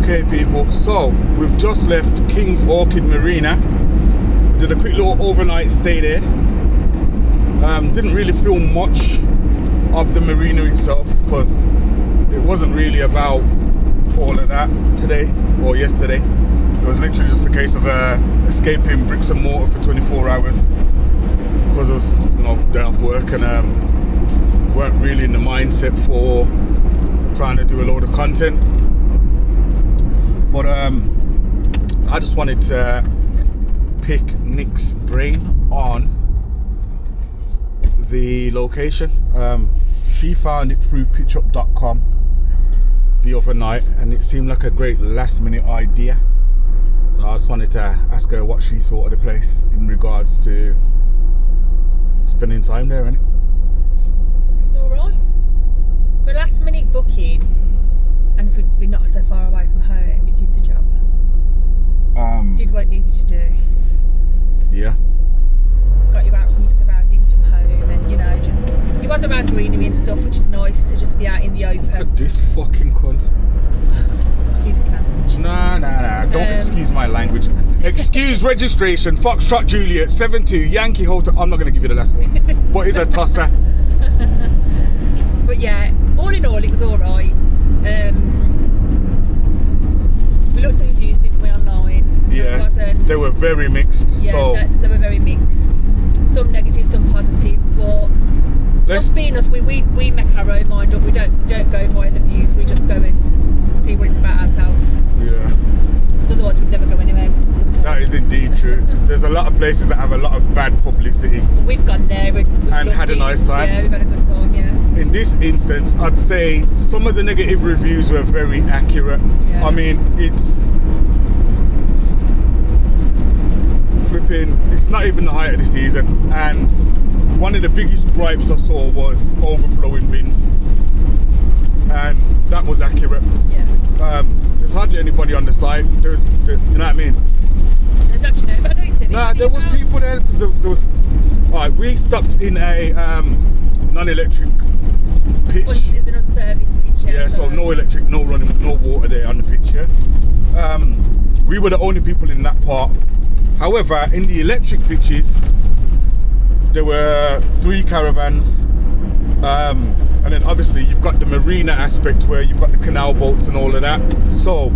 Okay people, so we've just left Kings Orchard Marina. Did a quick little overnight stay there. Didn't really feel much of the marina itself because it wasn't really about all of that today or yesterday. It was literally just a case of escaping bricks and mortar for 24 hours because I was, day off work and weren't really in the mindset for trying to do a load of content. But I just wanted to pick Nick's brain on the location. She found it through pitchup.com the other night and it seemed like a great last minute idea. So I just wanted to ask her what she thought of the place in regards to spending time there, innit? It was alright. For a last minute booking and for it to be not so far away from home, it did the job. Did what it needed to do. Yeah. Got you out from your surroundings from home and just it was around greenery and stuff, which is nice to just be out in the open. Look at this fucking cunt. Excuse the language. Nah. Don't excuse my language. Excuse registration. Foxtrot Juliet 72 Yankee Hotel. I'm not going to give you the last one. But it's a tosser. But yeah, all in all, it was all right. We looked at reviews, didn't we, online? Yeah, they were very mixed. Yeah, so they were very mixed. Some negative, some positive. But us being us, we make our own mind up. We don't go via the views. We just go and see what it's about ourselves. Yeah. Because otherwise, we'd never go anywhere. That is indeed true. There's a lot of places that have a lot of bad publicity. We've gone there and had a nice time. Yeah, we've had a good time. Yeah. In this instance, I'd say some of the negative reviews were very accurate. Yeah. I mean, it's flipping. It's not even the height of the season, and one of the biggest gripes I saw was overflowing bins, and that was accurate. Yeah. There's hardly anybody on the site. You know what I mean? There's actually no, but I don't see Nah, there was people there because there was. Alright, we stopped in a non-electric pitch. Well, it was an unserviced pitch. Yeah, so no electric, no running, no water there on the pitch. Yeah. We were the only people in that part. However, in the electric pitches, there were 3 caravans. And then obviously you've got the marina aspect where you've got the canal boats and all of that. So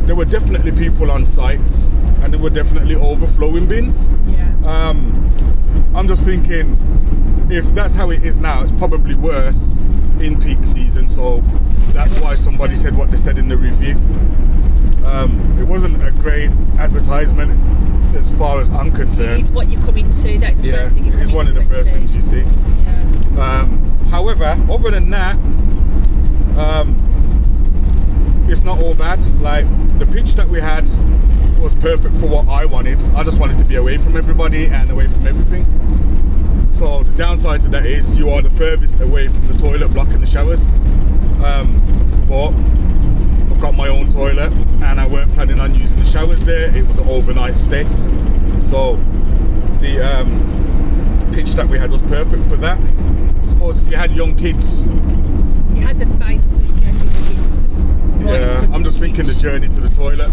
there were definitely people on site and there were definitely overflowing bins. Yeah. I'm just thinking, if that's how it is now, it's probably worse in peak season. So that's why somebody said what they said in the review. It wasn't a great advertisement as far as I'm concerned. It's what you come into. That's the first thing you come it's one of the first things you see. Yeah. However, other than that, it's not all bad. Like the pitch that we had was perfect for what I wanted. I just wanted to be away from everybody and away from everything. So the downside to that is you are the furthest away from the toilet block and the showers. But I've got my own toilet and I weren't planning on using the showers there. It was an overnight stay. So the pitch that we had was perfect for that. I suppose if you had young kids, you had the space for the kids. Yeah, I'm just thinking the journey to the toilet,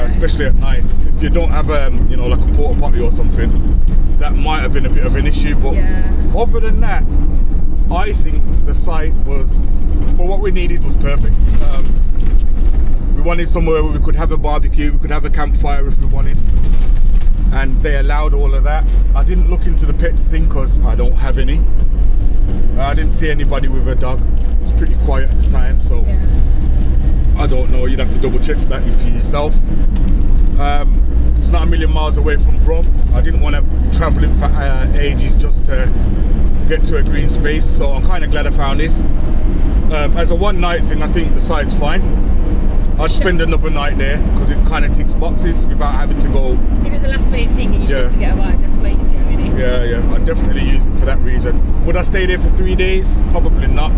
especially at night. If you don't have like a porta potty or something, that might have been a bit of an issue. But other than that, I think the site was, for what we needed, was perfect. We wanted somewhere where we could have a barbecue, we could have a campfire if we wanted, and they allowed all of that. I didn't look into the pets thing because I don't have any. I didn't see anybody with a dog. It was pretty quiet at the time, so I don't know. You'd have to double check for that for yourself. It's not a million miles away from Brum. I didn't want to be travelling for ages just to get to a green space, so I'm kind of glad I found this. As a one night thing, I think the site's fine. I'd spend another night there because it kind of ticks boxes without having to go. If it was a last minute thing and you just have to get away, that's where you'd go, innit? Yeah, I'd definitely use it for that reason. Would I stay there for 3 days? Probably not.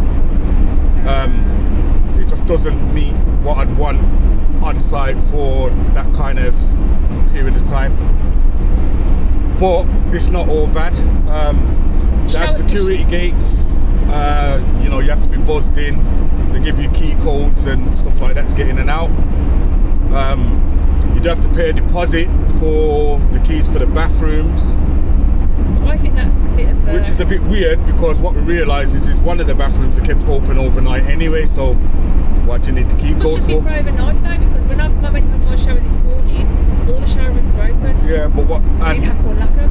It just doesn't meet what I'd want on site for that kind of period of time. But it's not all bad. They have security gates. You have to be buzzed in. They give you key codes and stuff like that to get in and out. You do have to pay a deposit for the keys for the bathrooms. I think that's a bit of which is a bit weird, because what we realised is one of the bathrooms are kept open overnight anyway, so what do you need the key code for? It must be for overnight though, because when I went to have my shower this morning, all the shower rooms were open. Yeah, but what... And you'd have to unlock them.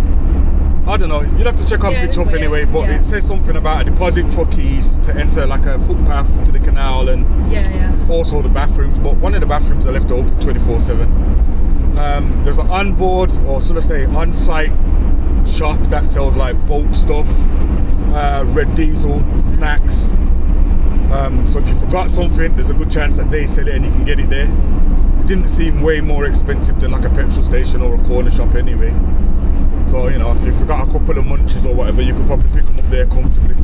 I don't know, you'd have to check on pitch up anyway, but it says something about a deposit for keys to enter like a footpath to the canal, and also the bathrooms, but one of the bathrooms are left open 24/7. There's an onboard, or should I say on-site shop that sells like boat stuff, red diesel, snacks. So if you forgot something, there's a good chance that they sell it and you can get it there. It didn't seem way more expensive than like a petrol station or a corner shop anyway. So, you know, if you forgot a couple of munchies or whatever, you could probably pick them up there comfortably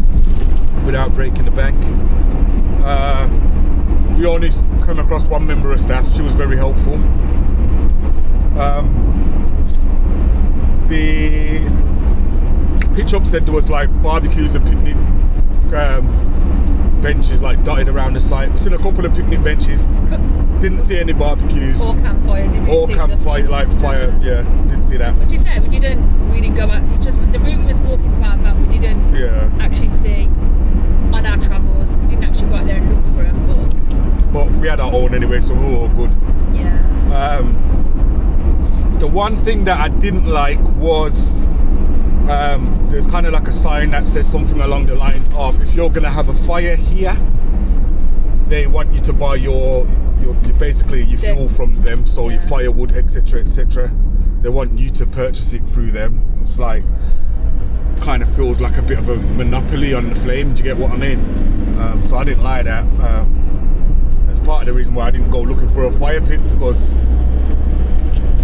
without breaking the bank. We only came across one member of staff. She was very helpful. The pitch up said there was like barbecues and picnic benches like dotted around the site. We've seen a couple of picnic benches. Didn't see any barbecues. Or campfires. Or campfire, like fire. Yeah, didn't see that. But to be fair, we didn't really go out. It just the route we was walking to our van, we didn't actually see on our travels. We didn't actually go out there and look for them. But we had our own anyway, so we were all good. Yeah. The one thing that I didn't like was there's kind of like a sign that says something along the lines of, if you're gonna have a fire here, they want you to buy your basically your fuel from them, so your firewood, etc, etc. They want you to purchase it through them. It's like, kind of feels like a bit of a monopoly on the flame. Do you get what I mean? So I didn't like that. That's part of the reason why I didn't go looking for a fire pit, because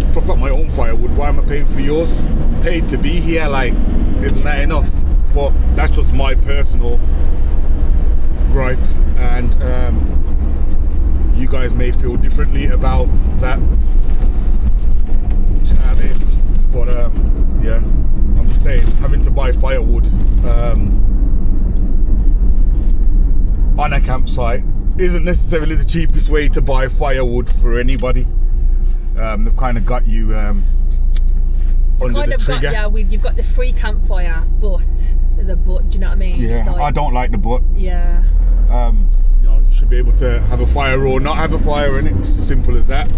if I've got my own firewood, why am I paying for yours? I'm paid to be here, like, isn't that enough? But that's just my personal gripe, and you guys may feel differently about that. Do you know what I mean? But yeah, I'm just saying, having to buy firewood on a campsite isn't necessarily the cheapest way to buy firewood for anybody. They've kind of got you under the trigger. You've got the free campfire, but there's a but. Do you know what I mean? Yeah, like, I don't like the but. Yeah. You know, you should be able to have a fire or not have a fire in it. It's as simple as that.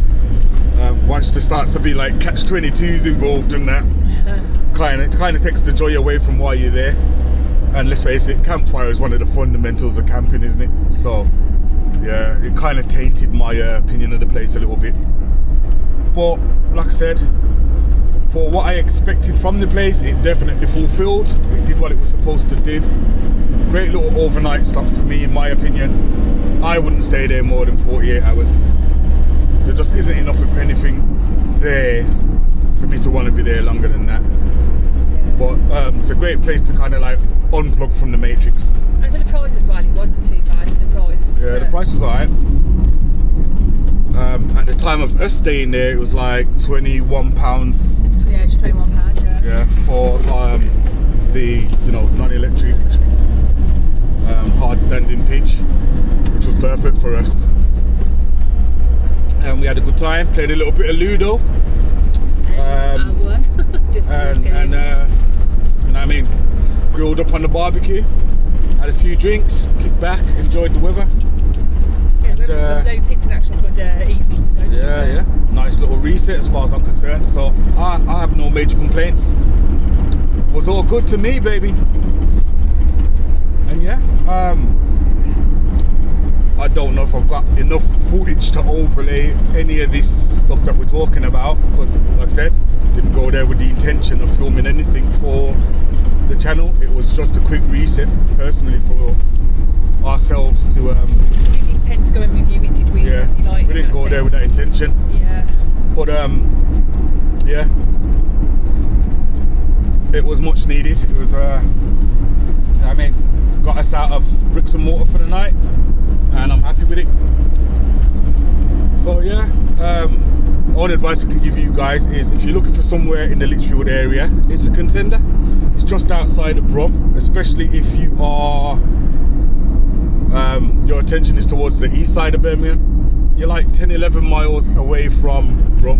Once there starts to be like catch-22s involved in that, kind of takes the joy away from why you're there. And let's face it, campfire is one of the fundamentals of camping, isn't it? So yeah, it kind of tainted my opinion of the place a little bit. But like I said, for what I expected from the place, it definitely fulfilled. It did what it was supposed to do. Great little overnight stop for me, in my opinion. I wouldn't stay there more than 48 hours. There just isn't enough of anything there for me to want to be there longer than that. But it's a great place to kind of like unplug from the matrix. And for the price as well, it wasn't too bad for the price. Yeah, the price was alright. At the time of us staying there, it was like £21. Yeah, it's £21. Yeah, for the non-electric hard standing pitch, which was perfect for us. And we had a good time. Played a little bit of Ludo. I won. Just and I mean, grilled up on the barbecue. Had a few drinks. Kicked back. Enjoyed the weather. We picked an actual good evening to go to. Yeah. Nice little reset as far as I'm concerned. So I have no major complaints. It was all good to me, baby. And yeah, I don't know if I've got enough footage to overlay any of this stuff that we're talking about, because like I said, didn't go there with the intention of filming anything for the channel. It was just a quick reset personally for ourselves to we didn't intend to go and review it, did we? Yeah, we didn't go there with that intention. Yeah. But yeah, it was much needed. It was got us out of bricks and mortar for the night, and I'm happy with it. So yeah, only advice I can give you guys is, if you're looking for somewhere in the Lichfield area, it's a contender. It's just outside of Brum, especially if you are your attention is towards the east side of Birmingham. you're like 10-11 miles away from Brum.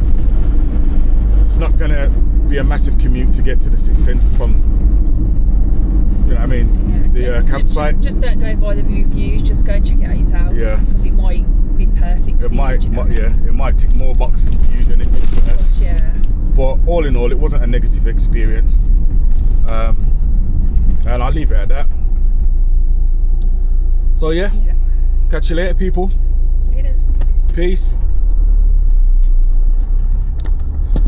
It's not gonna be a massive commute to get to the city centre from, you know what I mean, the campsite. Just don't go by the reviews, just go and check it out yourself. Yeah. Because it might be perfect for you, it might tick more boxes for you than it did for us. Yeah. But all in all, it wasn't a negative experience. And I'll leave it at that. So yeah. Catch you later, people. It is. Peace.